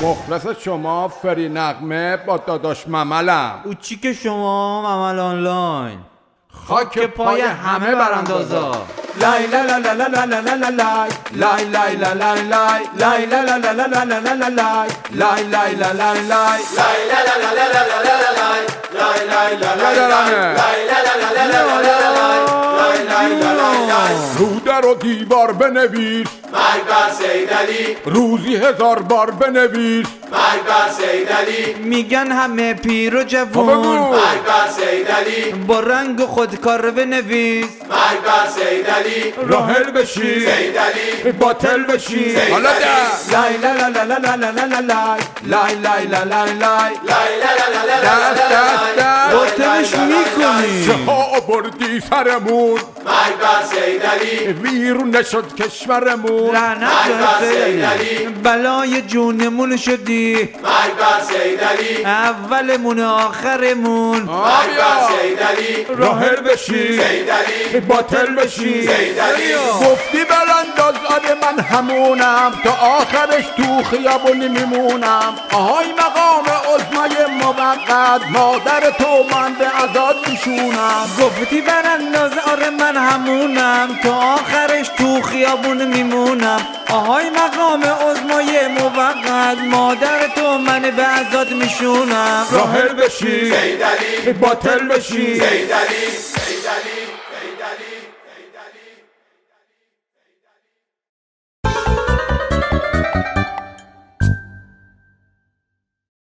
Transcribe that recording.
مخلص شما فری نغمه با داداش مملم. او چی که شما ممل آنلاین خاک پای همه براندازا. لای لای لای لای لای لای لای لای لای لای لای لای لای لای لای لای لای رو در و دیوار بنویس مرگ بر سیدعلی، روزی 1000 بار بنویس مرگ بر سیدعلی، میگن همه پیر و جوون بگو. مرگ بر سیدعلی، با رنگ و خودکار بنویس مرگ بر سیدعلی، راحل بشی سیدعلی، باطل بشی. حالا لای لای لای لای لای لای لای لای لای دست باطلش میکنی چه ها آوردی سرمون مرگ بر سیدعلی، ویرون نشد کشورمون. لعنت بر به سیدعلی، سیدعلی بلای جونمون شدی مرگ بر سیدعلی، اولمون آخرمون مرگ بر سیدعلی، راحل بشی سیدعلی، باطل بشی. سیدعلی، گفتی برانداز آره من همونم تا آخرش تو خیابون میمونم. آهای مقام عظمای موقت مادر تو من به عذاب میشونم. گفتی برانداز آره من همونم تا آخرش تو خیابون میمونم. آهای مقام عظمای موقت مادر تو من به عزاد میشونم. راحل بشی سیدعلی، باطل بشی. سیدعلی، سیدعلی.